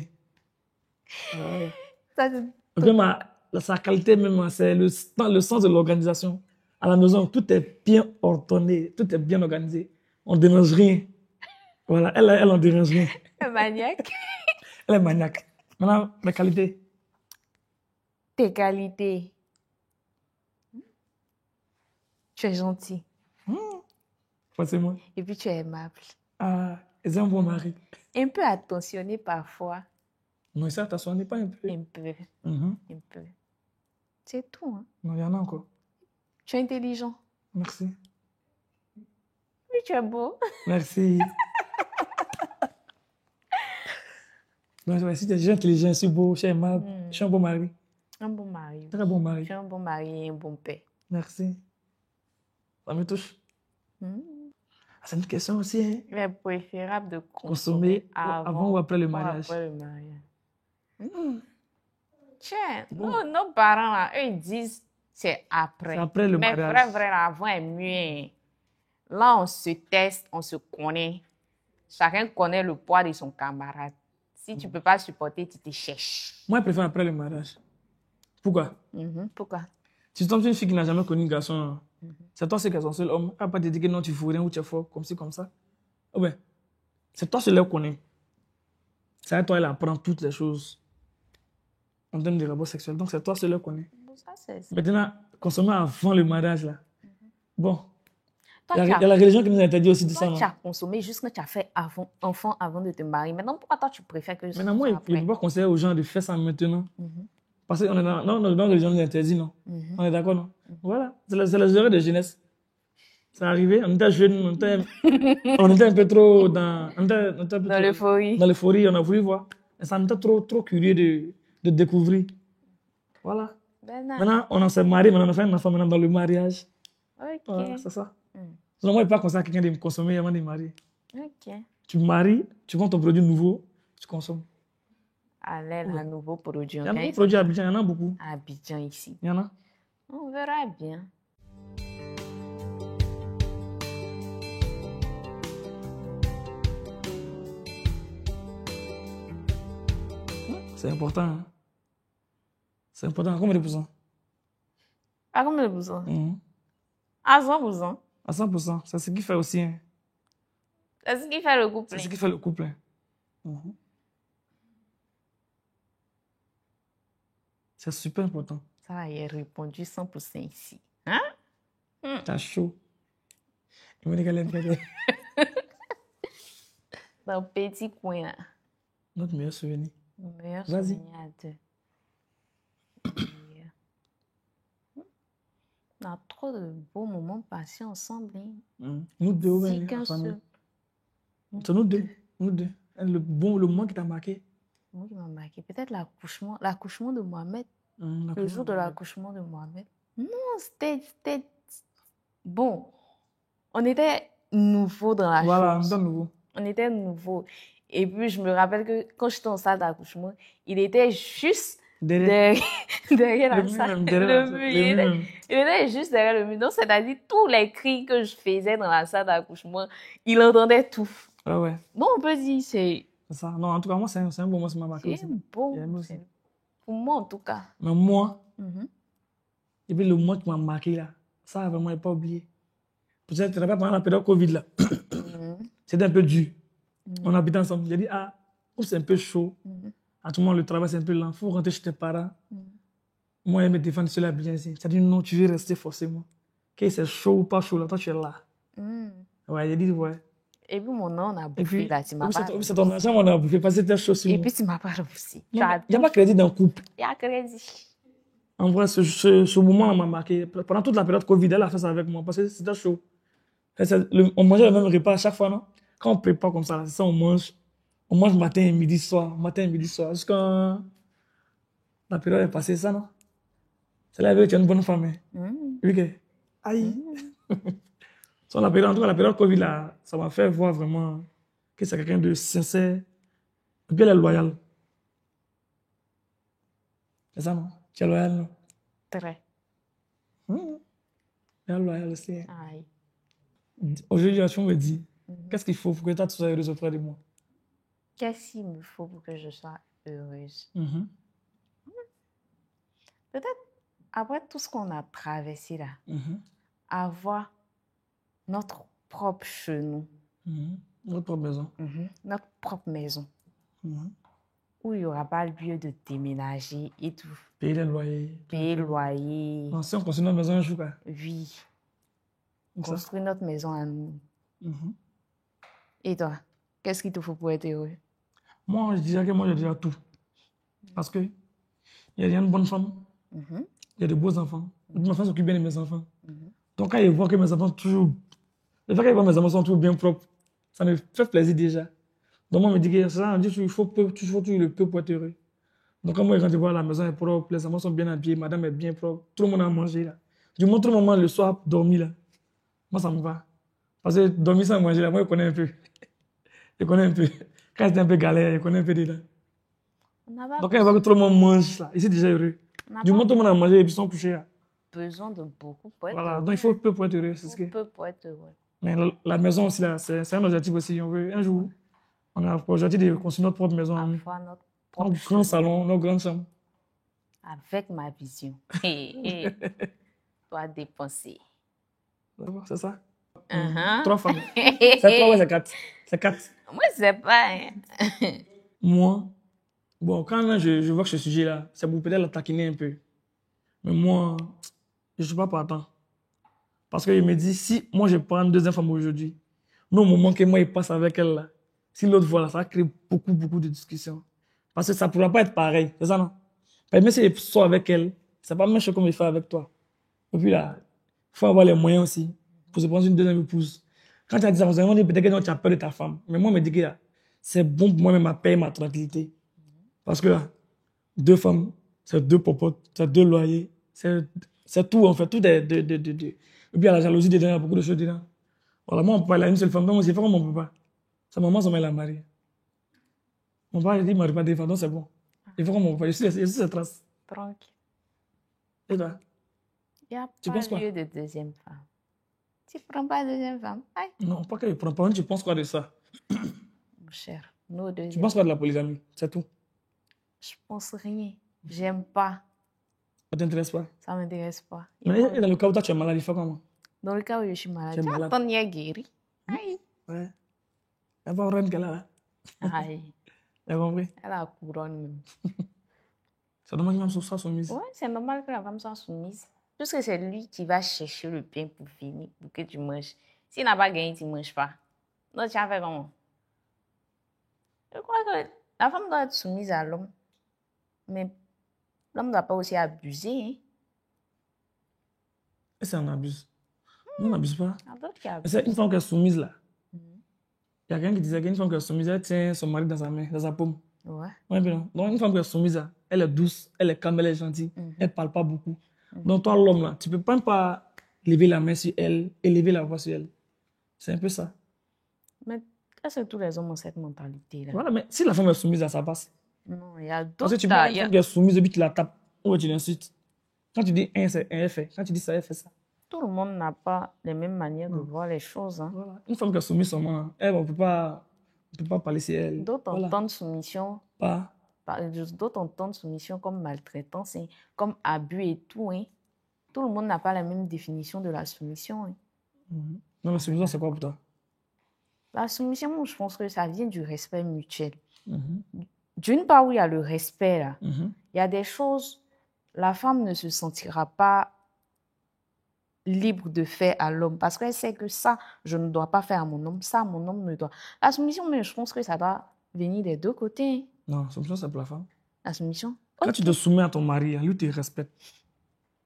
Sa qualité même, c'est le sens de l'organisation. À la maison, tout est bien ordonné, tout est bien organisé. On ne dérange rien. Voilà, elle en dérange rien. Maniaque. Elle est maniaque. Maintenant, mes qualités. Tes qualités. Tu es gentil. Forcément. Et puis tu es aimable. Ah, c'est un bon mari. Un peu attentionné parfois. Non, ça attentionné pas un peu. Un peu. Un peu. C'est tout. Hein? Non, il y en a encore. Tu es intelligent. Merci. Oui, tu es beau. Merci. Donc, si tu es intelligent, je suis beau, je suis aimable, je suis un bon mari. Un bon mari. Très bon mari. Tu es un bon mari et un bon père. Merci. Ça me touche. C'est une question aussi. Hein? Il est préférable de consommer avant ou après le mariage. Après le mariage. Tiens, nos parents, là, eux, ils disent c'est après. C'est après le mariage. Mais vrai, avant est mieux. Là, on se teste, on se connaît. Chacun connaît le poids de son camarade. Si tu ne peux pas supporter, tu te cherches. Moi, je préfère après le mariage. Pourquoi? Pourquoi? Si tu tombes sur une fille qui n'a jamais connu un garçon, c'est toi seul qui est son seul homme. Elle ne va pas te dire que non, tu fous rien ou tu es fort, comme ci, comme ça. Ouais. C'est toi seul qui connaît. C'est à toi elle apprend toutes les choses en termes de rapport sexuel. Donc, c'est toi seul qui connaît. Maintenant, consommer avant le mariage, là. Bon. Il y a la religion qui nous interdit aussi de ça, non? Tu as consommé juste quand tu as fait enfant avant de te marier. Maintenant, pourquoi toi, tu préfères que je Maintenant, moi, je ne peux pas conseiller aux gens de faire ça maintenant. Parce qu'on est dans la religion nous interdit, non? On est d'accord, non? Voilà. C'est les erreurs de jeunesse. C'est arrivé, on était jeunes, on était un peu trop dans l'euphorie. Dans l'euphorie, on a voulu voir. Et ça, on était trop curieux de découvrir. Voilà. Maintenant, on s'est marié, maintenant on a fait un enfant maintenant dans le mariage. Ok. Voilà, c'est ça. Sinon, moi, je ne peux pas conseiller à quelqu'un de me consommer avant de me marier. Ok. Tu maries, tu vends ton produit nouveau, tu consommes. Allez, un nouveau produit. Il y a un produit à Abidjan, il y en a beaucoup. À Abidjan, ici. Il y en a. On verra bien. C'est important. Hein? C'est important. À combien de pourcents? À combien de pourcents? À 100%. À 100%. C'est ce qui fait aussi. Hein? C'est ce qui fait le couple. C'est ce qui fait le couple. C'est super important. Ça va, il a répondu 100% ici. Hein? T'as chaud. Il me dit qu'elle aime. Dans le petit coin là. Notre meilleur souvenir. Meilleur souvenir à deux. On a trop de beaux moments passés ensemble. Nous deux, si qu'un seul. C'est nous deux. Nous deux. Le moment qui t'a marqué. Le moment qui m'a marqué. Peut-être l'accouchement de Mohamed. Le jour de l'accouchement de Mohamed. Non, c'était... Bon, on était nouveaux dans la chose. Voilà, on était nouveaux. On était nouveaux. Et puis, je me rappelle que quand j'étais en salle d'accouchement, il était juste derrière la salle. Il était juste derrière le mur. Donc, c'est-à-dire, tous les cris que je faisais dans la salle d'accouchement, il entendait tout. Ah ouais. Donc, on peut dire, c'est ça. Non, en tout cas, moi, c'est un bon moment, ça m'a marqué. C'est beau. Pour moi, en tout cas. Mais moi, et puis le moment qui m'a marqué, là, ça, vraiment, je n'ai pas oublié. Peut-être pendant la période Covid, là, c'était un peu dur. On habitait ensemble. J'ai dit, c'est un peu chaud. À tout le monde, le travail, c'est un peu lent. Il faut rentrer chez tes parents. Moi, je me défends sur la bien. Ça dit, non, tu veux rester forcément. que c'est chaud ou pas chaud, là, toi, tu es là. Ouais, j'ai dit, ouais. Et puis, mon nom, on a Et bouffé, puis, là, tu m'as pas c'est ton argent, on a bouffé parce que c'était chaud sur Et moi. puis, tu m'as pas remboursé. Il n'y a pas crédit dans le couple. Il y a crédit. En vrai, ce moment m'a marqué. Pendant toute la période Covid, elle a fait ça avec moi parce que c'était chaud. On mangeait le même repas à chaque fois, non? Quand on prépare comme ça, c'est ça, on mange. On mange matin, midi, soir. Matin, midi, soir. Jusqu'à la période est passée, ça, non? C'est là que tu es une bonne femme. Oui, que. Aïe. En tout cas, la période Covid, là, ça m'a fait voir vraiment que c'est quelqu'un de sincère. Et puis elle est loyale. C'est ça, non? Tu es loyal, non? Très. Elle est loyale aussi. Aïe. Aujourd'hui, tu me dis, qu'est-ce qu'il faut pour que toi, tu sois heureuse auprès de moi? Qu'est-ce qu'il me faut pour que je sois heureuse? Peut-être, après tout ce qu'on a traversé là, avoir notre propre chez nous. Notre propre maison. Notre propre maison. Où il n'y aura pas lieu de déménager et tout. Payer les loyers. Payer le loyer. Non, si on construit notre maison un jour, quoi. Oui. Construire notre maison à nous. Et toi, qu'est-ce qu'il te faut pour être heureux? Moi, je dirais que moi, j'ai déjà tout. Parce que il y a une bonne femme. Il y a de beaux enfants. Ma femme s'occupe bien de mes enfants. Donc, quand il voit que mes enfants sont toujours... Le fait que mes enfants sont toujours bien propres, ça me fait plaisir déjà. Donc, moi, je me dis que ça, on dit qu'il faut toujours le peu pour être heureux. Donc, quand je vois la maison est propre, les enfants sont bien habillés, madame est bien propre, tout le monde a mangé là. Du moment tout le moment le soir, dormir là. Moi, ça me va. Parce que dormir sans manger là, moi, je connais un peu. Je connais un peu. Quand c'était un peu galère, je connais un peu déjà. Donc, quand je vois que tout le monde mange là, ici déjà heureux. Du moment tout le monde a mangé et puis ils sont couchés là. Besoin de beaucoup pour être voilà, heureux. donc il faut peu pour être heureux. C'est ce que... peu pour être heureux. Mais la maison aussi, là, c'est un objectif aussi. On veut, un jour, on a pour objectif de construire notre propre maison. Avoir notre propre grand salon, nos grandes chambres. Avec ma vision. Toi, dépenser. C'est ça? 3 femmes. C'est 3 ou c'est 4? C'est 4. Moi, c'est pas. Moi, bon, quand je vois que ce sujet-là, c'est pour peut-être la taquiner un peu. Mais moi, je ne suis pas partant. Parce que je me dis, si moi je prends une deuxième femme aujourd'hui, non, au moment que moi je passe avec elle, là, si l'autre voit là, ça va créer beaucoup de discussions. Parce que ça ne pourra pas être pareil, c'est ça non? Même si je sors avec elle, ce n'est pas la même chose comme je fais avec toi. Et puis là, il faut avoir les moyens aussi pour se prendre une deuxième épouse. Quand tu as dit ça, on dit peut-être que tu as peur de ta femme. Mais moi, je me dis que c'est bon pour moi-même ma paix et ma tranquillité. Parce que là, 2 femmes, c'est 2 popotes, c'est 2 loyers, c'est tout en fait, tout de. Et puis il y a la jalousie dedans, il y a beaucoup de choses dedans. Voilà, moi, on parle à une seule femme, donc c'est pas comme mon papa. Sa maman, sa mère l'a mariée. Mon papa, il dit, il ne marie pas des femmes, donc c'est bon. Il fait comme mon papa, je suis ses traces. Tranquille. Et toi? Il n'y a pas lieu de deuxième femme. Tu ne prends pas de deuxième femme? Aïe. Non, pas que je ne prends pas. Tu penses quoi de ça? Mon cher, nos deuxièmes. Tu penses quoi de la polygamie? C'est tout. Je pense rien. J'aime pas. Ça t'intéresse pas? Ça m'intéresse pas. Mais dans le cas où toi tu es malade, il faut comment? Dans le cas où je suis malade, tu es malade. Attends, il est guéri. Aïe. Ouais. Il n'y a pas une reine qu'elle a là. Aïe. Tu as compris? Elle a la couronne même. C'est normal que la femme soit soumise. Oui, c'est normal que la femme soit soumise. Puisque c'est lui qui va chercher le pain pour finir, pour que tu manges. S'il n'a pas gagné, tu ne manges pas. Donc tu as fait comment? Je crois que la femme doit être soumise à l'homme. Mais l'homme ne doit pas aussi abuser. Hein? Et c'est un abus. Non, on n'abuse pas. C'est c'est une femme qui est soumise là. Il y a quelqu'un qui disait qu'une femme qui est soumise, elle tient son mari dans sa main, dans sa paume. Ouais. Ouais, bien. Donc une femme qui est soumise là, elle est douce, elle est calme, elle est gentille, elle ne parle pas beaucoup. Donc toi, l'homme là, tu ne peux même pas lever la main sur elle et lever la voix sur elle. C'est un peu ça. Mais est-ce que tous les hommes ont cette mentalité là? Voilà, mais si la femme est soumise là, ça passe. Non, il y a d'autres. Parce que tu vois une femme qui est soumise et puis tu la tapes ou tu l'insultes. Quand tu dis un, c'est un, elle fait. Quand tu dis ça, elle fait ça. Tout le monde n'a pas les mêmes manières de voir les choses. Hein. Voilà. Une femme qui est soumise seulement, elle, on ne peut pas parler sur elle. D'autres entendent soumission. D'autres entendent soumission comme maltraitance, hein, comme abus et tout. Hein. Tout le monde n'a pas la même définition de la soumission. Hein. Non, la soumission, c'est quoi pour toi? La soumission, je pense que ça vient du respect mutuel. D'une part, où il y a le respect, là, il y a des choses, la femme ne se sentira pas libre de faire à l'homme parce qu'elle sait que ça, je ne dois pas faire à mon homme, ça, mon homme ne doit. La soumission, mais je pense que ça doit venir des deux côtés. Non, la soumission, c'est pour la femme. La soumission? Quand tu te soumets à ton mari, lui te respecte.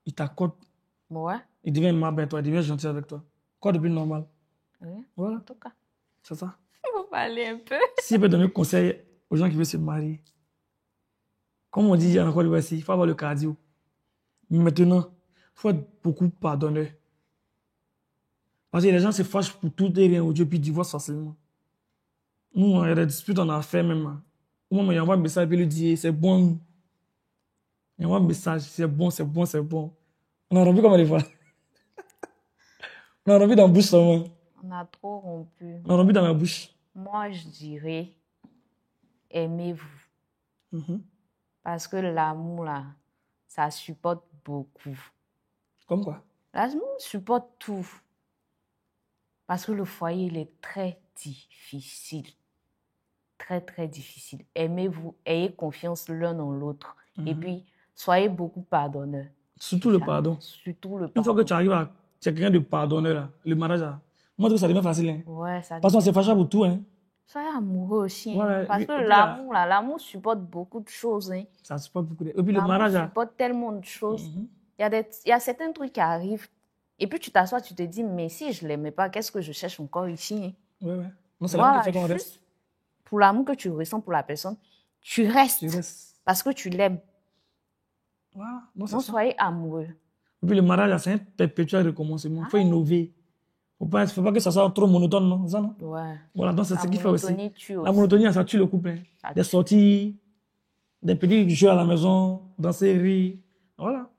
Il t'accorde. Ouais. Il devient aimable avec toi, il devient gentil avec toi. Quoi de plus normal? Oui, Voilà, en tout cas. c'est ça. Il faut parler un peu. S'il peut donner conseil aux gens qui veulent se marier, comme on dit en Côte d'Ivoire, il faut avoir le cardio. Maintenant, il faut être beaucoup pardonneur. Parce que les gens se fâchent pour tout et rien au Dieu, puis ils divorcent facilement. Nous, il y a des disputes, on a fait même. Au moment où il envoie un message, puis il lui dit c'est bon. Il envoie un message, c'est bon, c'est bon, c'est bon. On a rompu comme des fois. On a rompu dans la bouche seulement. On a trop rompu. On a rompu dans la bouche. Moi, je dirais, aimez-vous. Parce que l'amour, là, ça supporte beaucoup. Comme quoi? L'amour supporte tout. Parce que le foyer, il est très difficile. Très, très difficile. Aimez-vous, ayez confiance l'un en l'autre. Et puis, soyez beaucoup pardonneurs. Surtout le pardon. Surtout le Une fois pardon. que tu arrives à... Tu es quelqu'un de pardonneur, là, le mariage, là, moi, je trouve que ça devient facile. Hein. Ouais, ça Parce qu'on s'est fâché pour tout. Hein. Soyez amoureux aussi. Hein. Ouais, parce oui, que et puis l'amour, là, l'amour supporte beaucoup de choses. Hein. Ça supporte beaucoup. Et puis le L'amour mariage, là, supporte tellement de choses. Il y a certains trucs qui arrivent. Et puis tu t'assois, tu te dis, mais si je ne l'aimais pas, qu'est-ce que je cherche encore ici? Hein? ouais. Non, c'est Voilà, l'amour qui fait qu'on juste reste. pour l'amour que tu ressens pour la personne, tu restes. Tu restes. Parce que tu l'aimes. Voilà. Non, c'est Donc, ça. soyez amoureux. Et puis le mariage, là, c'est un perpétuel recommencement. Il faut innover. Il ne faut pas que ça soit trop monotone, non? Ça, non? Ouais. Voilà, donc c'est La ce qu'il fait aussi. monotonie tue La aussi. monotonie, ça tue le couple. Hein. Ça Des tue. sorties, des petits jeux à la maison, danser, rire. Voilà.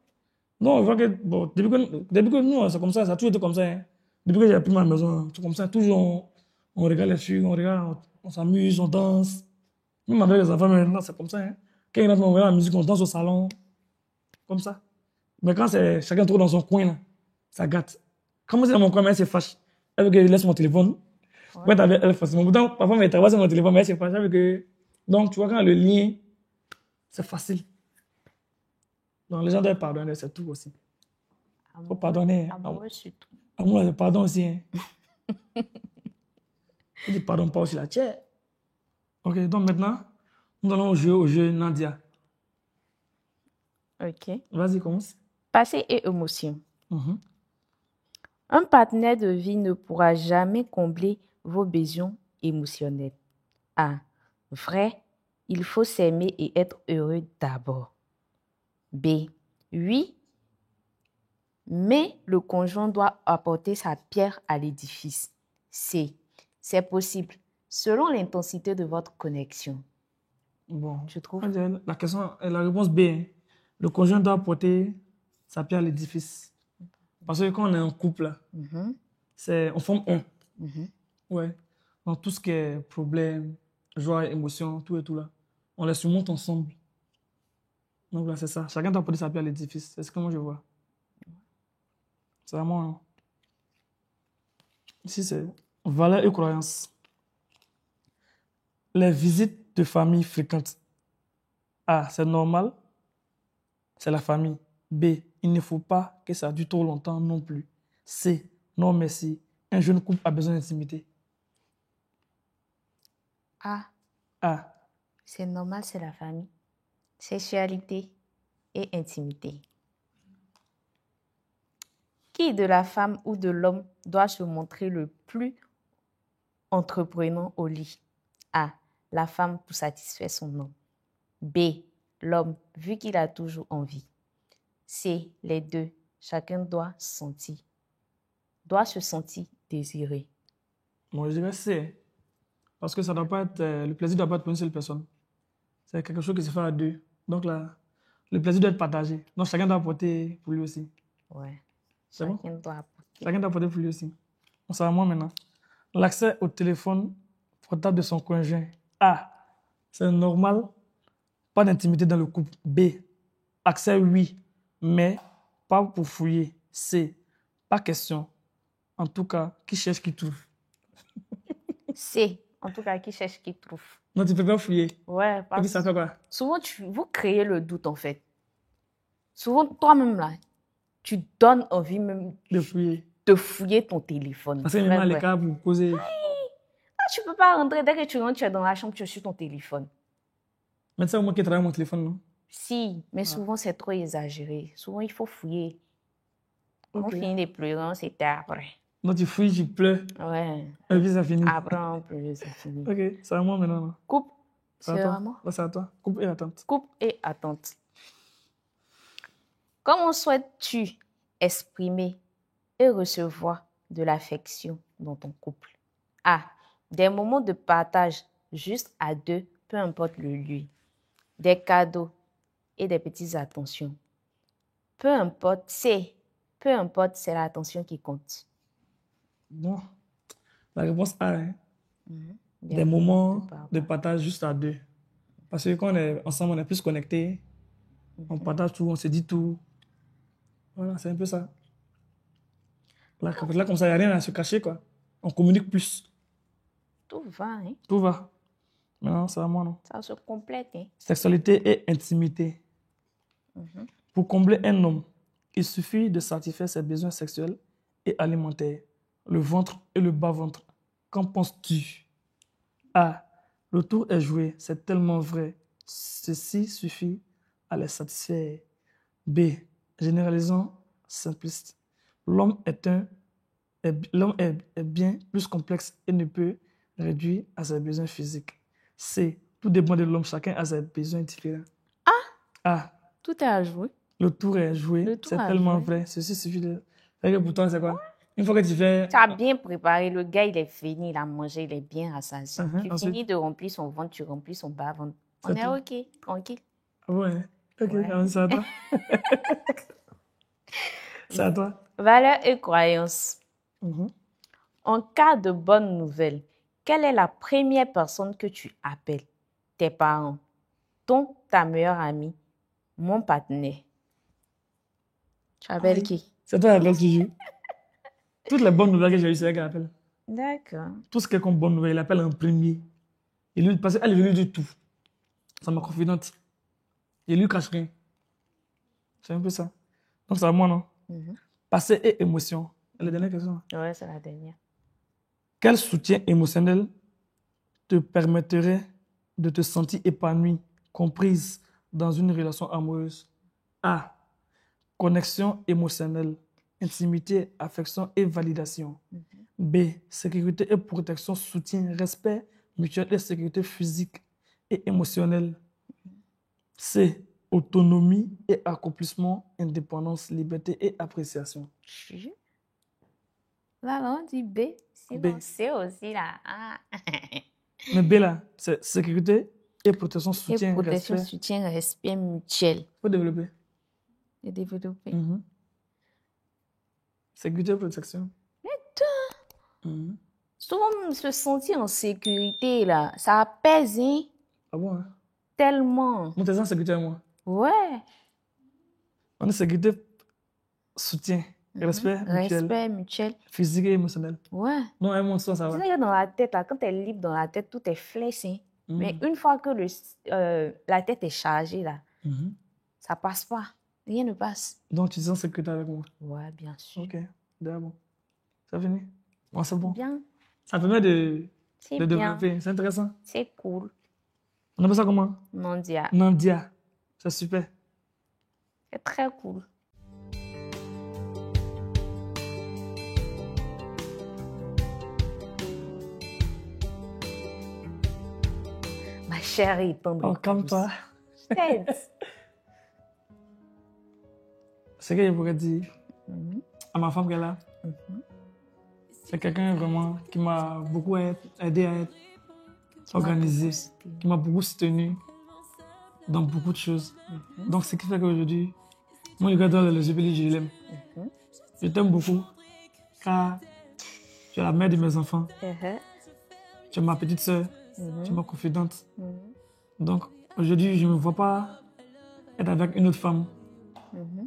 Non, on voit que, bon, depuis que nous, c'est comme ça a toujours été comme ça. Hein. Depuis que j'ai pris ma maison, c'est comme ça. Toujours, on regarde les filles, on regarde, on s'amuse, on danse. Même avec les enfants, maintenant, c'est comme ça. Hein. Quand il y a on regarde la musique, on danse au salon. Comme ça. Mais quand c'est chacun trop dans son coin, là, ça gâte. Quand moi, c'est dans mon coin, mais elle se fâche. Elle veut que je laisse mon téléphone. Ouais, elle forcément. Pourtant, parfois, elle travaille sur mon téléphone, mais elle se fâche. Elle veut que... Donc, tu vois, quand le lien, c'est facile. Donc, les gens doivent pardonner, c'est tout aussi. Il faut pardonner. Hein. Amoureux surtout. Amour, c'est pardon aussi. Hein. Il dit pardon pas aussi la tienne. Ok, donc maintenant, nous allons jouer au jeu Nadia. Ok. Vas-y, commence. Passé et émotion. Un partenaire de vie ne pourra jamais combler vos besoins émotionnels. A. Vrai, il faut s'aimer et être heureux d'abord. B. Oui, mais le conjoint doit apporter sa pierre à l'édifice. C. C'est possible, selon l'intensité de votre connexion. Bon, Tu trouves? la question, la réponse B. Hein. Le conjoint doit apporter sa pierre à l'édifice. Parce que quand on est en couple, là, on forme un. Ouais. Donc tout ce qui est problème, joie, émotion, tout et tout là, on les surmonte ensemble. Donc là, c'est ça. Chacun doit apporter sa pierre à l'édifice. C'est ce que moi je vois. C'est vraiment. Hein. Ici, c'est valeurs et croyances. Les visites de famille fréquentes. A. C'est normal. C'est la famille. B. Il ne faut pas que ça dure trop longtemps non plus. C. Non, merci. Un jeune couple a besoin d'intimité. A. A. C'est normal, c'est la famille. Sexualité et intimité. Qui de la femme ou de l'homme doit se montrer le plus entreprenant au lit? A. La femme pour satisfaire son homme. B. L'homme, vu qu'il a toujours envie. C. Les deux. Chacun doit se sentir désiré. Moi, je dirais C. Parce que ça doit pas être, le plaisir ne doit pas être pour une seule personne. C'est quelque chose qui se fait à deux. Donc là, le plaisir doit être partagé. Donc chacun doit apporter pour lui aussi. Ouais. C'est bon? Chacun doit apporter. Chacun doit apporter pour lui aussi. On s'en va moi maintenant. L'accès au téléphone portable de son conjoint. A. C'est normal. Pas d'intimité dans le couple. B. Accès oui, mais pas pour fouiller. C. Pas question. En tout cas, qui cherche, qui trouve. C. En tout cas, qui cherche, qui trouve. Non, tu peux pas fouiller. Ouais, Et parce puis ça fait quoi? souvent, vous créez le doute, en fait. Souvent, toi-même, là, tu donnes envie même De fouiller. de fouiller ton téléphone. Parce que même à l'écart, vous posez. Ah, tu peux pas rentrer. Dès que tu rentres, tu es dans la chambre, tu es sur ton téléphone. Mais c'est moi qui travaille mon téléphone, non? Si, mais souvent c'est trop exagéré. Souvent, il faut fouiller. On Ok. finit de pleurer, c'est après. Non, tu fouilles, tu pleures. Ouais. Et puis ça finit. Après, on pleure, c'est fini. Ok, c'est à moi maintenant. Non? Coupe. C'est à C'est toi. à moi. Ouais, c'est à toi. Coupe et attente. Coupe et attente. Comment souhaites-tu exprimer et recevoir de l'affection dans ton couple? A. Des moments de partage juste à deux, peu importe le lieu. Des cadeaux et des petites attentions. Peu importe, c'est l'attention qui compte. Bon. La réponse A, hein. Des Des moments de partage. de partage juste à deux. Parce que quand on est ensemble, on est plus connectés. On partage tout, on se dit tout. Voilà, c'est un peu ça. Là, comme ça, il n'y a rien à se cacher, quoi. On communique plus. Tout va, hein? Tout va. Maintenant, c'est à moi, non? Ça se complète, hein? Sexualité et intimité. Pour combler un homme, il suffit de satisfaire ses besoins sexuels et alimentaires, le ventre et le bas-ventre. Qu'en penses-tu? A. Le tour est joué, c'est tellement vrai. Ceci suffit à les satisfaire. B. Généralisons simpliste. L'homme est bien plus complexe et ne peut réduire à ses besoins physiques. C. Tout dépend de l'homme, chacun a ses besoins différents. A. Tout est à jouer. Le tour est joué, Le tour c'est est tellement joué. vrai. Ceci suffit de... C'est que pour toi, c'est quoi? Une fois que tu fais... Tu as bien préparé. Le gars, il est fini, il a mangé, il est bien rassasié. Tu ensuite- finis de remplir son ventre, tu remplis son bas-ventre. On C'est est tout. OK, tranquille. Ouais. Ok, Ouais. c'est à toi. C'est à toi. Valeurs et croyances. Mhm. En cas de bonne nouvelle, quelle est la première personne que tu appelles? Tes parents, ta meilleure amie, mon partenaire. Tu appelles Aïe. qui? C'est toi qui appelles toujours. Toutes les bonnes nouvelles que j'ai eues, c'est elle qui appelle. D'accord. Tout ce qui est comme bonne nouvelle, il appelle en premier. Parce qu'elle lui dit tout. C'est ma confidente. Il lui cache rien. C'est un peu ça. Donc c'est à moi, non? Passé et émotion. Et la dernière question. Ouais, c'est la dernière. Quel soutien émotionnel te permettrait de te sentir épanouie, comprise dans une relation amoureuse? A. Connexion émotionnelle, intimité, affection et validation. B. Sécurité et protection, soutien, respect mutuel et sécurité physique et émotionnelle. C. Autonomie et accomplissement, indépendance, liberté et appréciation. Là, on dit B. Sinon, B. C aussi, là. Ah. Mais B là, c'est sécurité et protection, soutien, Et protection, respect. soutien, respect mutuel. Faut développer. Et développer. Sécurité et protection. Souvent, se sentir en sécurité, là, ça apaise, hein, Ah bon, hein? tellement. Moi, t'es en sécurité avec moi. Ouais. On est sécurité, soutien, respect mutuel, Respect mutuel. physique et émotionnel. Ouais. Non, un monde, ça Tu va. sais que dans la tête, là, quand tu es libre dans la tête, tout est flèche, hein. Mais une fois que la tête est chargée, là, ça passe pas. Rien ne passe. Donc, tu es en sécurité avec moi. Ouais, bien sûr. Ok, d'accord. Bon. C'est fini? Bon, c'est bon. Bien. Ça permet de C'est bien. développer. C'est intéressant. C'est cool. On appelle ça comment? Nandia. Nandia. C'est super. C'est très cool. Ma chérie, tendre. Oh, calme-toi. Tête. C'est que je pourrais dire à ma femme qu'elle a. C'est quelqu'un vraiment qui m'a beaucoup aidé à être organisé, qui m'a beaucoup soutenu dans beaucoup de choses. Donc, ce qui fait qu'aujourd'hui, moi, je regarde dans les yeux et je l'aime. Je t'aime beaucoup, car tu es la mère de mes enfants. Tu es ma petite sœur, tu es ma confidente. Donc, aujourd'hui, je ne me vois pas être avec une autre femme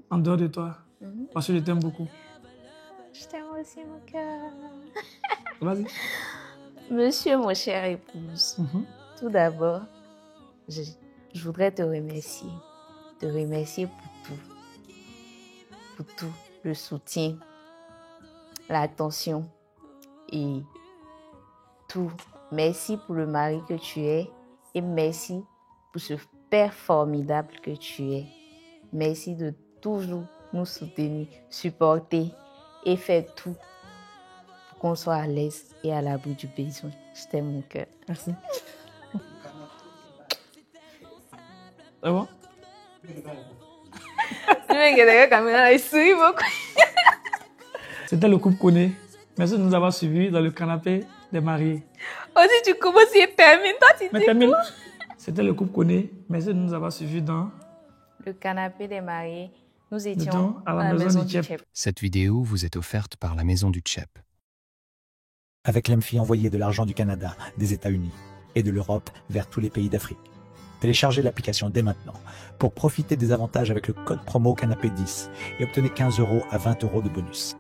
en dehors de toi, parce que je t'aime beaucoup. Je t'aime aussi, mon cœur. Vas-y. Monsieur, mon cher épouse, tout d'abord, je voudrais te remercier. Te remercier pour tout. Pour tout. le soutien, l'attention et tout. Merci pour le mari que tu es et merci pour ce père formidable que tu es. Merci de toujours nous soutenir, supporter et faire tout pour qu'on soit à l'aise et à l'abri du besoin. Je t'aime, mon cœur. Merci. C'est bon? C'était le couple Koné. Merci de nous avoir suivis dans le canapé des mariés. Aussi, tu commences et termines. Toi, tu Mais dis termine. quoi? C'était le couple Koné. Merci de nous avoir suivis dans Le canapé des mariés. Nous étions temps à la maison du Tchèp. Cette vidéo vous est offerte par la Maison du Tchèp. Avec l'EMFI envoyé de l'argent du Canada, des États-Unis et de l'Europe vers tous les pays d'Afrique. Téléchargez l'application dès maintenant pour profiter des avantages avec le code promo Canapé 10 et obtenez 15 € à 20 € de bonus.